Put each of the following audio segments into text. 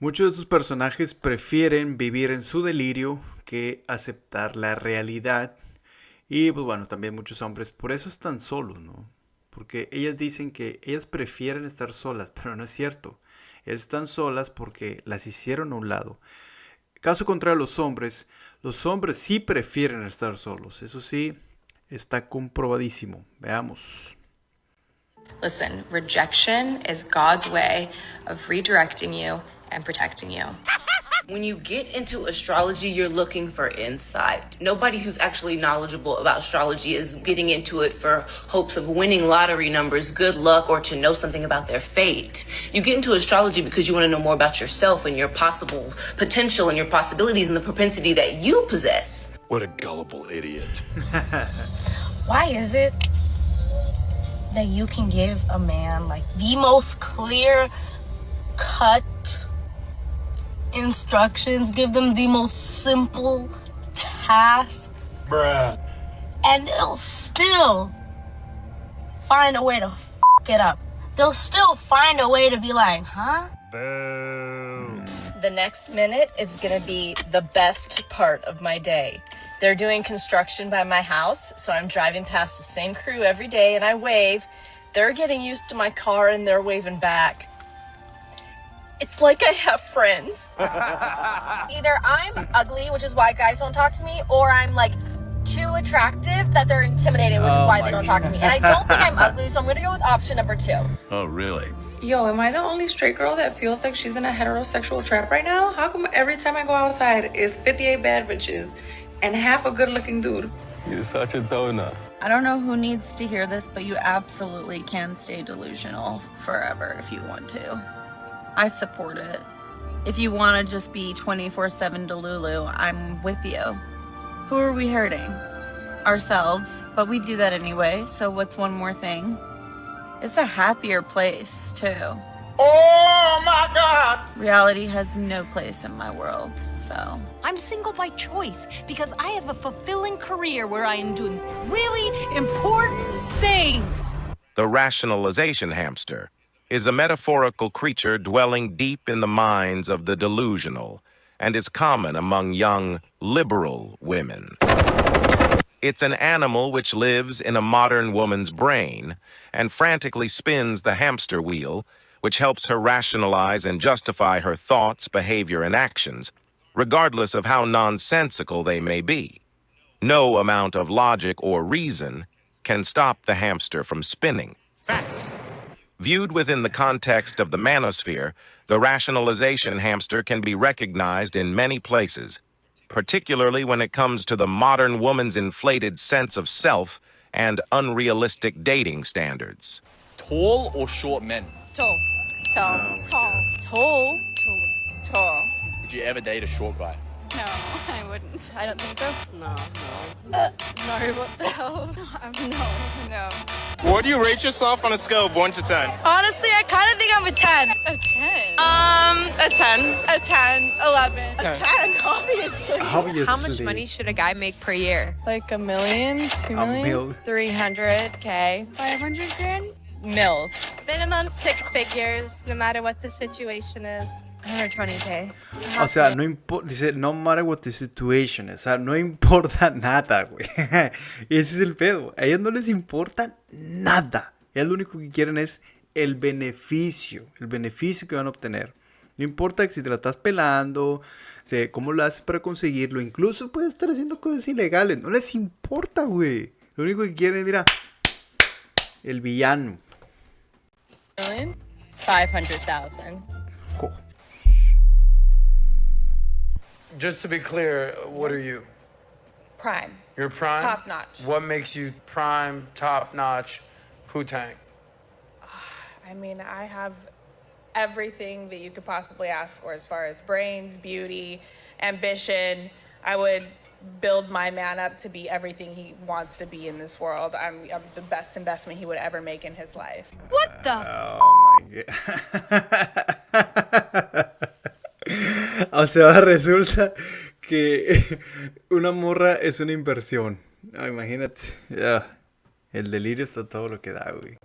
Muchos de sus personajes prefieren vivir en su delirio que aceptar la realidad. Y pues bueno, también muchos hombres por eso están solos, ¿no? Porque ellas dicen que ellas prefieren estar solas, pero no es cierto. Ellas están solas porque las hicieron a un lado. Caso contrario a los hombres sí prefieren estar solos. Eso sí, está comprobadísimo. Veamos. Listen, rejection is God's way of redirecting you and protecting you. When you get into astrology, you're looking for insight. Nobody who's actually knowledgeable about astrology is getting into it for hopes of winning lottery numbers, good luck, or to know something about their fate. You get into astrology because you want to know more about yourself and your possible potential and your possibilities and the propensity that you possess. What a gullible idiot. Why is it that you can give a man like the most clear cut instructions, give them the most simple task, Bruh. and they'll still find a way to f it up? They'll still find a way to be like, huh? Boom. The next minute is gonna be the best part of my day. They're doing construction by my house, so I'm driving past the same crew every day and I wave. They're getting used to my car and they're waving back. It's like I have friends. Either I'm ugly, which is why guys don't talk to me, or I'm like too attractive that they're intimidated, which is why they don't talk to me. And I don't think I'm ugly, so I'm gonna go with option number 2. Oh, really? Yo, am I the only straight girl that feels like she's in a heterosexual trap right now? How come every time I go outside, it's 58 bad bitches and half a good-looking dude? You're such a donut. I don't know who needs to hear this, but you absolutely can stay delusional forever if you want to. I support it. If you want to just be 24/7 Delulu, I'm with you. Who are we hurting? Ourselves, but we do that anyway, so what's one more thing? It's a happier place, too. Oh my God! Reality has no place in my world, so. I'm single by choice because I have a fulfilling career where I am doing really important things. The rationalization hamster is a metaphorical creature dwelling deep in the minds of the delusional and is common among young, liberal women. It's an animal which lives in a modern woman's brain and frantically spins the hamster wheel, which helps her rationalize and justify her thoughts, behavior, and actions, regardless of how nonsensical they may be. No amount of logic or reason can stop the hamster from spinning. Fact. Viewed within the context of the manosphere, the rationalization hamster can be recognized in many places, particularly when it comes to the modern woman's inflated sense of self and unrealistic dating standards. Tall or short men? Tall. Tall. Would you ever date a short guy? No, I wouldn't. I don't think so. No. No, what the hell? No. What do you rate yourself on a scale of 1 to 10? Honestly, I kind of think I'm a 10. A 10? A 10. A 10, 11. 10. 10, obviously. Obviously. How much money should a guy make per year? Like $1 million, $2 A million, mil. 300K, 500 grand? Mills. Minimum 6 figures, no matter what the situation is. 120K. O sea, no importa, dice, no matter what the situation, o sea, no importa nada, güey. Y ese es el pedo. A ellas no les importa nada. Ellas lo único que quieren es el beneficio que van a obtener. No importa si te la estás pelando, o sea, cómo lo haces para conseguirlo, incluso puedes estar haciendo cosas ilegales. No les importa, güey. Lo único que quieren es, mira, el villano. 500,000. Jo. Just to be clear, what are you? Prime. You're prime? Top notch. What makes you prime, top notch, Wu-Tang? I mean, I have everything that you could possibly ask for as far as brains, beauty, ambition. I would build my man up to be everything he wants to be in this world. I'm the best investment he would ever make in his life. What the? Oh my God. O sea, resulta que una morra es una inversión. Ah, imagínate. Ya. El delirio está todo lo que da, güey.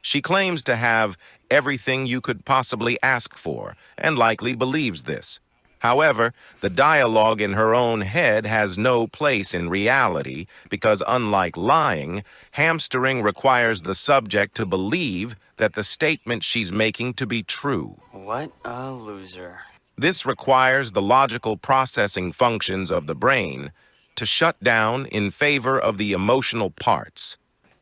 She claims to have everything you could possibly ask for, and likely believes this. However, the dialogue in her own head has no place in reality because, unlike lying, hamstering requires the subject to believe that the statement she's making to be true. What a loser. This requires the logical processing functions of the brain to shut down in favor of the emotional parts.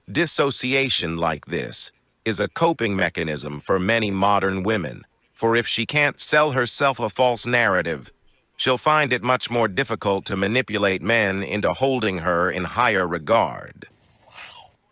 Dissociation like this is a coping mechanism for many modern women. For if she can't sell herself a false narrative, she'll find it much more difficult to manipulate men into holding her in higher regard.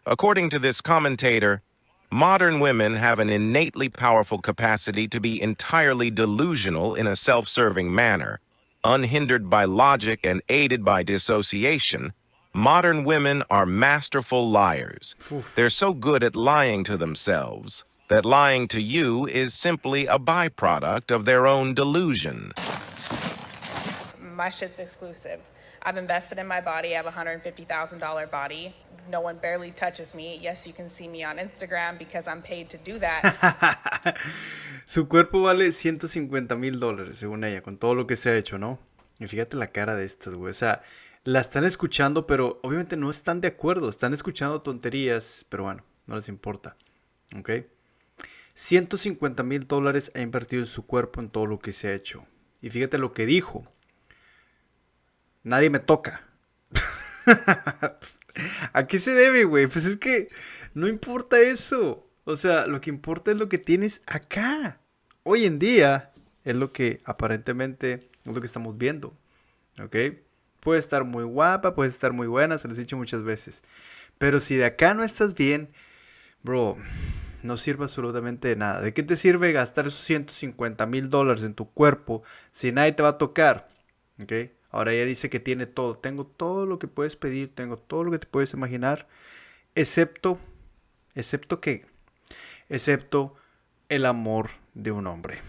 According to this commentator, modern women have an innately powerful capacity to be entirely delusional in a self-serving manner. Unhindered by logic and aided by dissociation, modern women are masterful liars. They're so good at lying to themselves that lying to you is simply a byproduct of their own delusion. My shit's exclusive. I've invested in my body. I have a $150,000 body. No one barely touches me. Yes, you can see me on Instagram because I'm paid to do that. Su cuerpo vale $150,000, según ella, con todo lo que se ha hecho, ¿no? Y fíjate la cara de estas, güey. O sea, la están escuchando, pero obviamente no están de acuerdo. Están escuchando tonterías, pero bueno, no les importa. ¿Ok? $150,000 ha invertido en su cuerpo en todo lo que se ha hecho. Y fíjate lo que dijo. Nadie me toca. ¿A qué se debe, güey? Pues es que no importa eso. O sea, lo que importa es lo que tienes acá. Hoy en día es lo que aparentemente es lo que estamos viendo. ¿Ok? Puede estar muy guapa, puede estar muy buena, se los he dicho muchas veces. Pero si de acá no estás bien, bro, no sirve absolutamente de nada. ¿De qué te sirve gastar esos $150,000 en tu cuerpo si nadie te va a tocar? ¿Ok? Ahora ella dice que tiene todo. Tengo todo lo que puedes pedir, tengo todo lo que te puedes imaginar, excepto ¿qué? Excepto el amor de un hombre.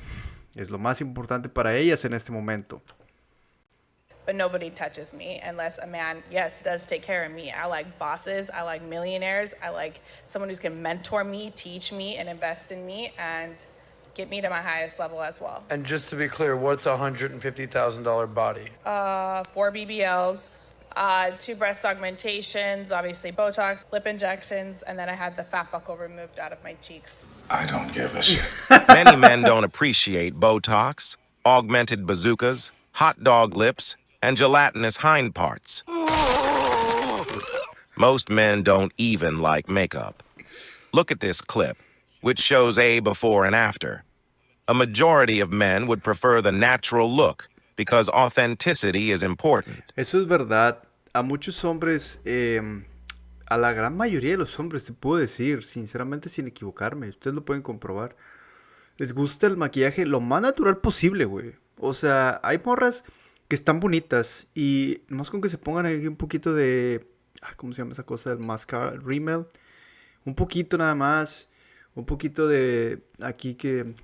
Es lo más importante para ellas en este momento. But nobody touches me unless a man, yes, does take care of me. I like bosses. I like millionaires. I like someone who can mentor me, teach me, and invest in me, and get me to my highest level as well. And just to be clear, what's a $150,000 body? 4 BBLs, 2 breast augmentations, obviously Botox, lip injections, and then I had the fat buckle removed out of my cheeks. I don't give a shit. Many men don't appreciate Botox, augmented bazookas, hot dog lips, and gelatinous hind parts. Most men don't even like makeup. Look at this clip, which shows a before and after. A majority of men would prefer the natural look because authenticity is important. Eso es verdad. A muchos hombres, a la gran mayoría de los hombres, te puedo decir, sinceramente sin equivocarme, ustedes lo pueden comprobar, les gusta el maquillaje lo más natural posible, güey. O sea, hay morras que están bonitas y nomás con que se pongan ahí un poquito de, ¿cómo se llama esa cosa? El mascara, rímel. Un poquito nada más. Un poquito de aquí que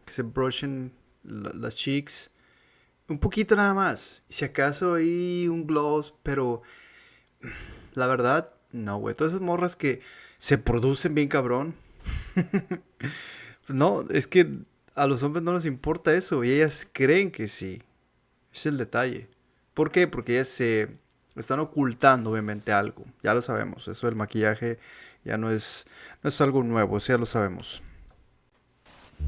se brushen las cheeks. Un poquito nada más. Y si acaso hay un gloss, pero la verdad, no, güey. Todas esas morras que se producen bien cabrón. No, es que a los hombres no les importa eso y ellas creen que sí. Es el detalle. ¿Por qué? Porque ellas se están ocultando obviamente algo. Ya lo sabemos. Eso del maquillaje ya no es algo nuevo. Eso ya lo sabemos.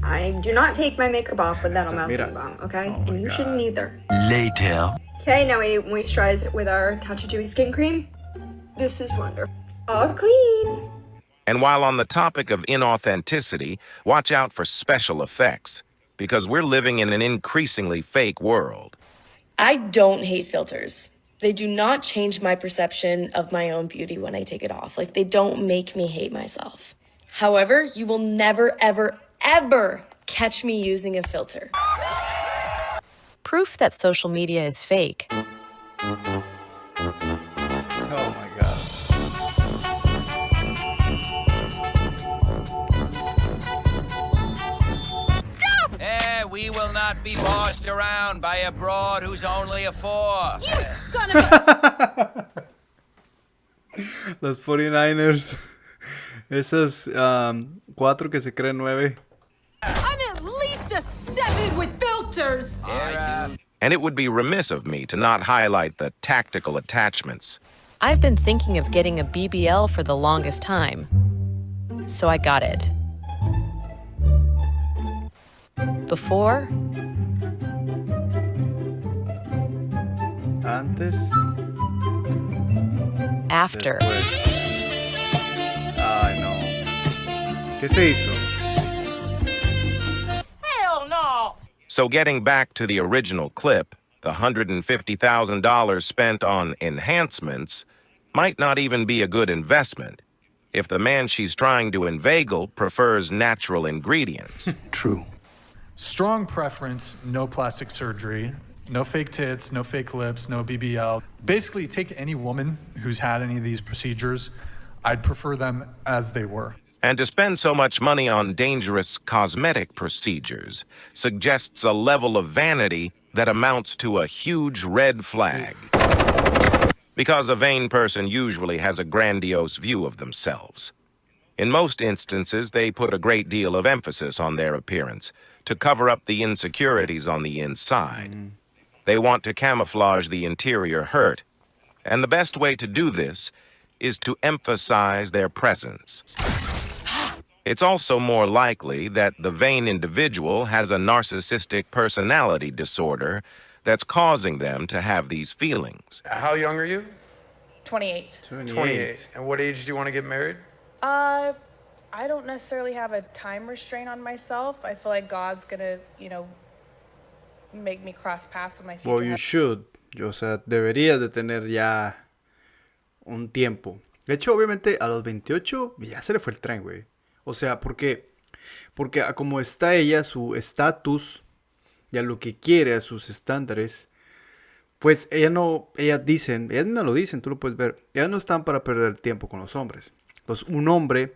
I do not take my makeup off without a Mira. melting balm, okay? Oh and you God. shouldn't either. Later. Okay, now we moisturize it with our Tatcha Dewy Skin Cream. This is wonderful. All clean. And while on the topic of inauthenticity, watch out for special effects, because we're living in an increasingly fake world. I don't hate filters. They do not change my perception of my own beauty when I take it off. Like, they don't make me hate myself. However, you will never, ever, ever catch me using a filter. Proof that social media is fake. Oh my God. We will not be bossed around by a broad who's only a 4. You son of a... Los 49ers. Esas 4 que se creen 9. I'm at least a 7 with filters. And it would be remiss of me to not highlight the tactical attachments. I've been thinking of getting a BBL for the longest time, so I got it. Before, Antes. after. Ay, no. ¿Qué se hizo? Hell no! So getting back to the original clip, the $150,000 spent on enhancements might not even be a good investment if the man she's trying to inveigle prefers natural ingredients. True. Strong preference, no plastic surgery, no fake tits, no fake lips, no BBL. Basically, take any woman who's had any of these procedures, I'd prefer them as they were. And to spend so much money on dangerous cosmetic procedures suggests a level of vanity that amounts to a huge red flag. Because a vain person usually has a grandiose view of themselves. In most instances, they put a great deal of emphasis on their appearance to cover up the insecurities on the inside. They want to camouflage the interior hurt, and the best way to do this is to emphasize their presence. It's also more likely that the vain individual has a narcissistic personality disorder that's causing them to have these feelings. How young are you? 28. 28. And what age do you want to get married? I don't necessarily have a time restraint on myself. I feel like God's gonna, make me cross paths with my future. Well, you should. O sea, deberías de tener ya un tiempo. De hecho, obviamente, a los 28 ya se le fue el tren, güey. O sea, porque a como está ella, su estatus, y a lo que quiere, a sus estándares, pues ellas no lo dicen, tú lo puedes ver. Ellas no están para perder tiempo con los hombres. Entonces, un hombre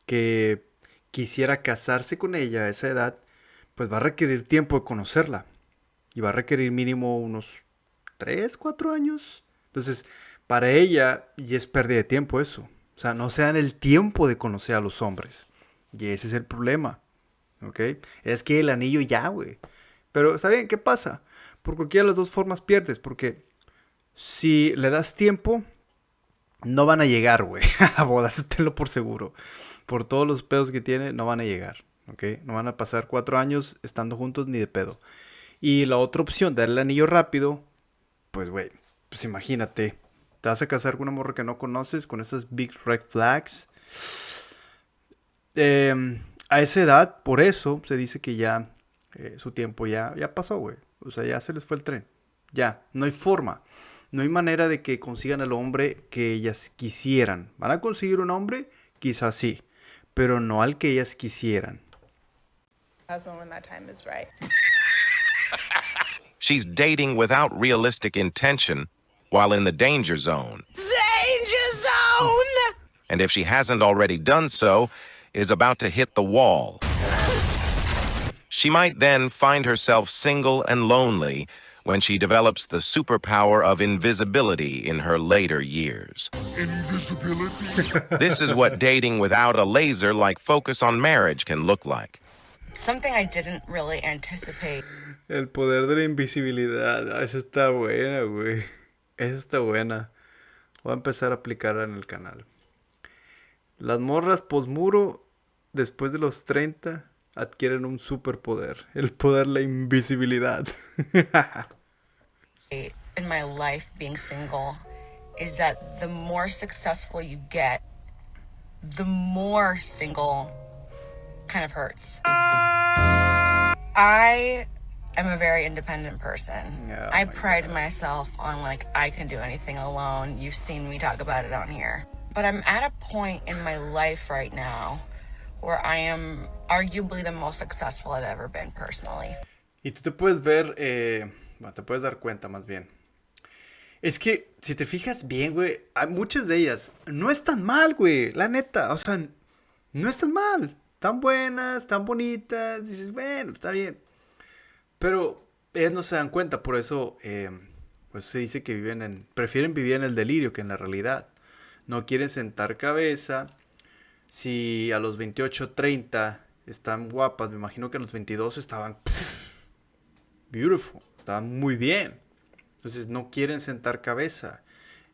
que quisiera casarse con ella a esa edad, pues va a requerir tiempo de conocerla. Y va a requerir mínimo unos 3, 4 años. Entonces, para ella ya es pérdida de tiempo eso. O sea, no se dan el tiempo de conocer a los hombres. Y ese es el problema. ¿Ok? Es que el anillo ya, güey. Pero, ¿está bien? ¿Qué pasa? Por cualquiera de las dos formas pierdes. Porque si le das tiempo, no van a llegar, güey. A bodas, tenlo por seguro. Por todos los pedos que tiene, no van a llegar. ¿Ok? No van a pasar 4 años estando juntos ni de pedo. Y la otra opción, darle el anillo rápido, pues, güey, pues imagínate. Te vas a casar con una morra que no conoces, con esas big red flags. A esa edad, por eso se dice que ya su tiempo ya pasó, güey. O sea, ya se les fue el tren. Ya, no hay forma. No hay manera de que consigan al hombre que ellas quisieran. ¿Van a conseguir un hombre? Quizás sí. Pero no al que ellas quisieran. Husband when that time is right. She's dating without realistic intention while in the danger zone. Danger zone! And if she hasn't already done so, is about to hit the wall. She might then find herself single and lonely when she develops the superpower of invisibility in her later years. Invisibility? This is what dating without a laser like Focus on Marriage can look like. Something I didn't really anticipate. El poder de la invisibilidad. Esa está buena, güey. Esa está buena. Voy a empezar a aplicarla en el canal. Las morras posmuro, después de los 30, adquieren un superpoder. El poder de la invisibilidad. In my life being single is that the more successful you get, the more single kind of hurts. I am a very independent person. I pride myself on I can do anything alone. You've seen me talk about it on here. But I'm at a point in my life right now where I am arguably the most successful I've ever been personally. Y tú te puedes ver, bueno, te puedes dar cuenta más bien. Es que, si te fijas bien, güey, muchas de ellas no están mal, güey, la neta. O sea, no están mal. Están buenas, están bonitas. Dices, bueno, está bien. Pero ellas no se dan cuenta, por eso pues se dice que prefieren vivir en el delirio que en la realidad. No quieren sentar cabeza, Si a los 28, 30 están guapas, me imagino que a los 22 estaban beautiful, estaban muy bien. Entonces no quieren sentar cabeza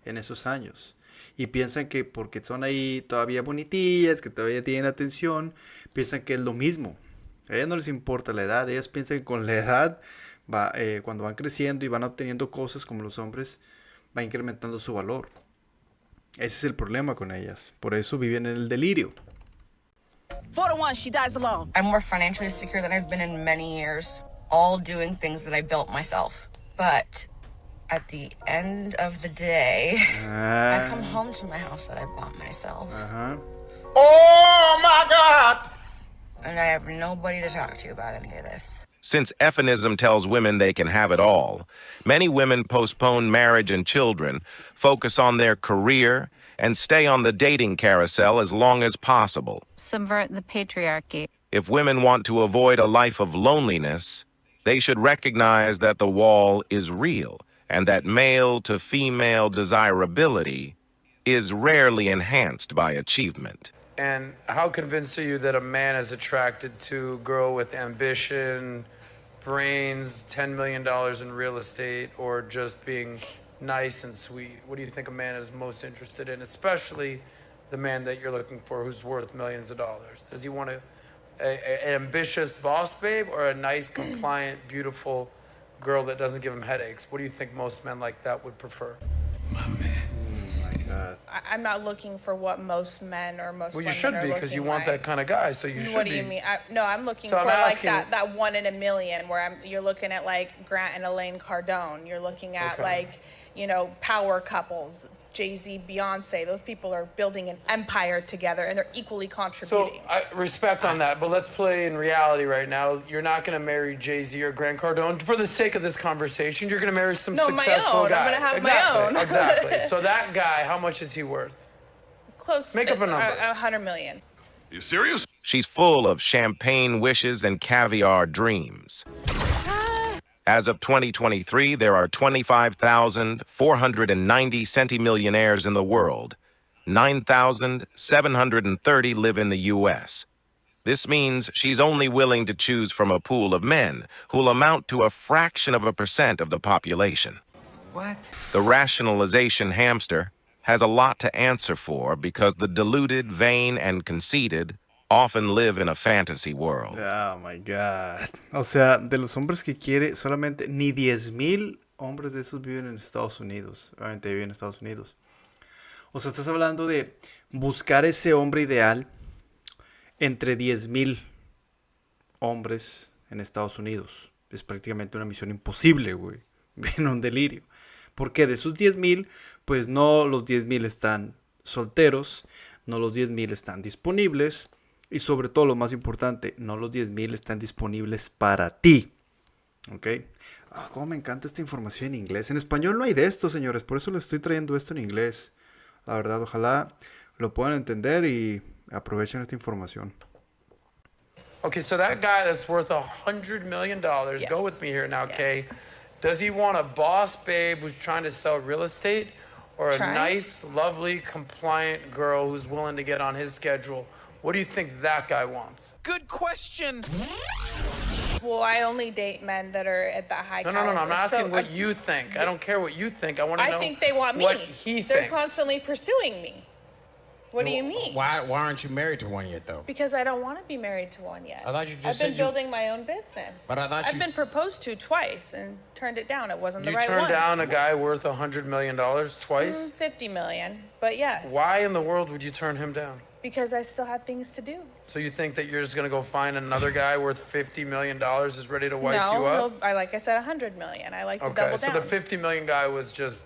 en esos años. Y piensan que porque son ahí todavía bonitillas, que todavía tienen atención, piensan que es lo mismo. A ellas no les importa la edad, ellas piensan que con la edad, cuando van creciendo y van obteniendo cosas como los hombres, va incrementando su valor. Ese es el problema con ellas. Por eso viven en el delirio. 4 to 1, she dies alone. I'm more financially secure than I've been in many years, all doing things that I built myself. But at the end of the day, I come home to my house that I bought myself. Oh my God! And I have nobody to talk to about any of this. Since Effinism tells women they can have it all, many women postpone marriage and children, focus on their career, and stay on the dating carousel as long as possible. Subvert the patriarchy. If women want to avoid a life of loneliness, they should recognize that the wall is real and that male to female desirability is rarely enhanced by achievement. And how convinced are you that a man is attracted to a girl with ambition, brains, $10 million in real estate, or just being nice and sweet? What do you think a man is most interested in, especially the man that you're looking for who's worth millions of dollars? Does he want an ambitious boss babe or a nice, compliant, beautiful girl that doesn't give him headaches? What do you think most men like that would prefer? I'm not looking for what most men or most women Well, you should are be because you looking want like. that kind of guy, so you should be. What do you mean? No, I'm looking So for I'm like asking- that 1 in a million where you're looking at like Grant and Elaine Cardone. You're looking at Okay. like, you know, power couples, Jay-Z, Beyonce. Those people are building an empire together and they're equally So contributing. I respect on that, but let's play in reality right now. You're not going to marry Jay-Z or Grant Cardone for the sake of this conversation. You're going to marry some No, my successful own. I'm guy. gonna have my exactly, own. exactly. So that guy, how much is he worth? Close. Make up a number. 100 million. You serious? She's full of champagne wishes and caviar dreams. As of 2023, there are 25,490 centimillionaires in the world. 9,730 live in the U.S. This means she's only willing to choose from a pool of men who'll amount to a fraction of a percent of the population. What? The rationalization hamster has a lot to answer for because the deluded, vain, and conceited often live in a fantasy world. Oh my God. O sea, de los hombres que quiere, solamente ni 10,000 hombres de esos viven en Estados Unidos. Obviamente viven en Estados Unidos. O sea, estás hablando de buscar ese hombre ideal entre 10,000 hombres en Estados Unidos. Es prácticamente una misión imposible, güey. Viene un delirio. Porque de esos 10,000, pues no los 10,000 están solteros, no los 10,000 están disponibles. Y sobre todo, lo más importante, no los 10,000 están disponibles para ti. ¿Ok? Cómo me encanta esta información en inglés. En español no hay de esto, señores. Por eso les estoy trayendo esto en inglés. La verdad, ojalá lo puedan entender y aprovechen esta información. Okay, so that guy that's worth $100 million, go with me here now, Kay. Does he want a boss babe who's trying to sell real estate or a nice, lovely, compliant girl who's willing to get on his schedule? What do you think that guy wants? Good question. Well, I only date men that are at that high No, caliber. I'm asking So, what you think. I don't care what you think. I want to know I think they want me. what he They're thinks. constantly pursuing me. What do you mean? Why aren't you married to one yet, though? Because I don't want to be married to one yet. I thought you just I've been said you- building my own business. But I thought I've you- been proposed to twice and turned it down. It wasn't the You right turned one. down a guy worth $100 million twice? 50 million, but yes. Why in the world would you turn him down? Because I still have things to do. So you think that you're just going to go find another guy worth $50 million is ready to wipe you No, up? I like I said, 100 million. I like to Okay, double so down. the $50 million guy was just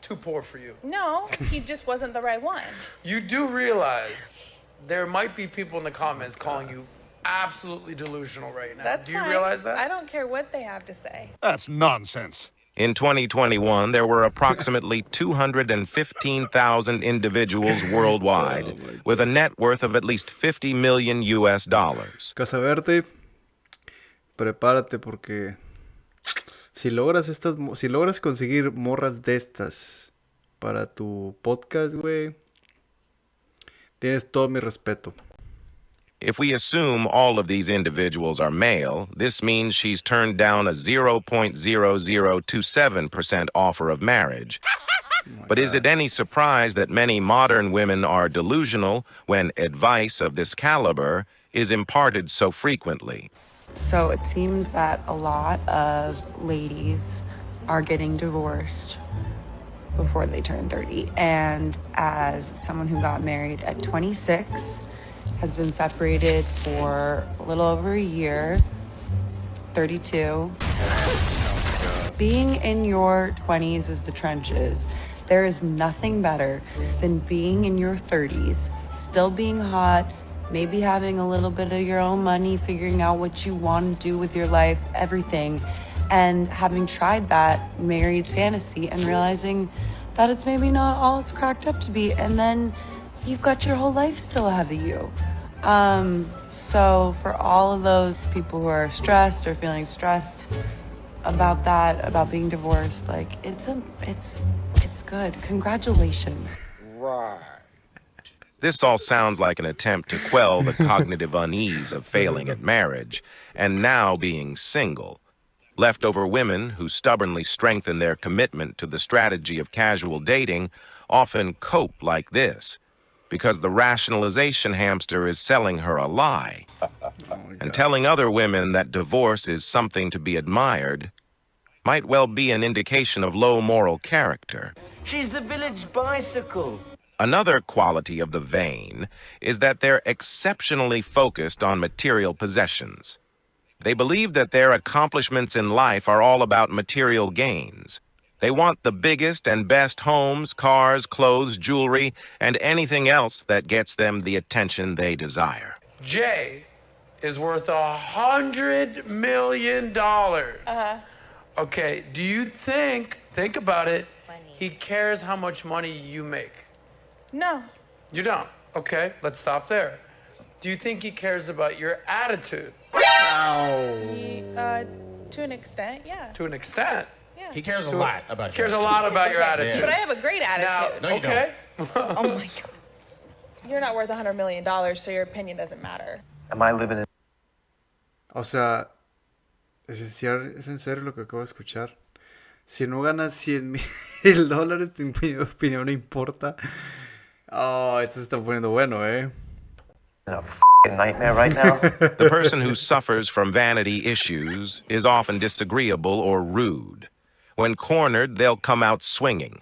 too poor for you. No, he just wasn't the right one. You do realize there might be people in the comments calling you absolutely delusional right now. That's Do you fine. realize that? I don't care what they have to say. That's nonsense. In 2021, there were approximately 215,000 individuals worldwide, with a net worth of at least $50 million US. Casa Verde, prepárate porque si logras conseguir morras de estas para tu podcast, güey, Tienes todo mi respeto. If we assume all of these individuals are male, this means she's turned down a 0.0027% offer of marriage. But is it any surprise that many modern women are delusional when advice of this caliber is imparted so frequently? So it seems that a lot of ladies are getting divorced before they turn 30. And as someone who got married at 26, has been separated for a little over a year, 32. Being in your 20s is the trenches. There is nothing better than being in your 30s, still being hot, maybe having a little bit of your own money, figuring out what you want to do with your life, everything, and having tried that married fantasy and realizing that it's maybe not all it's cracked up to be, and then you've got your whole life still ahead of you. So for all of those people who are stressed or feeling stressed about that, about being divorced, like it's good. Congratulations. Right. This all sounds like an attempt to quell the cognitive unease of failing at marriage and now being single. Leftover women who stubbornly strengthen their commitment to the strategy of casual dating often cope like this, because the rationalization hamster is selling her a lie and telling other women that divorce is something to be admired might well be an indication of low moral character. She's the village bicycle. Another quality of the vain is that they're exceptionally focused on material possessions. They believe that their accomplishments in life are all about material gains. They want the biggest and best homes, cars, clothes, jewelry, and anything else that gets them the attention they desire. Jay is worth $100 million. Okay, do you think about it, he cares how much money you make? No. You don't? Okay, let's stop there. Do you think he cares about your attitude? To an extent, yeah. To an extent? Yeah. He cares a lot about Cares a lot about your attitude. But I have a great attitude. Now, okay. Oh my God. You're not worth $100 million, so your opinion doesn't matter. Am I living in... O sea, es en serio lo que acabo de escuchar. Si no ganas $100,000, tu opinión no importa. Oh, esto se está poniendo bueno, In a f***ing nightmare right now? The person who suffers from vanity issues is often disagreeable or rude. When cornered, they'll come out swinging.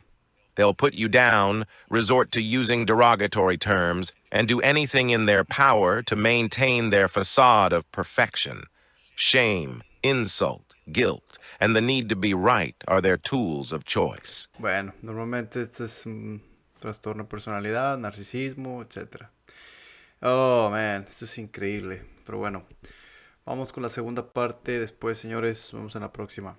They'll put you down, resort to using derogatory terms, and do anything in their power to maintain their facade of perfection. Shame, insult, guilt, and the need to be right are their tools of choice. Bueno, normalmente este es un trastorno de personalidad, narcisismo, etc. Oh, man, esto es increíble. Pero bueno, vamos con la segunda parte después, señores. Vamos en la próxima.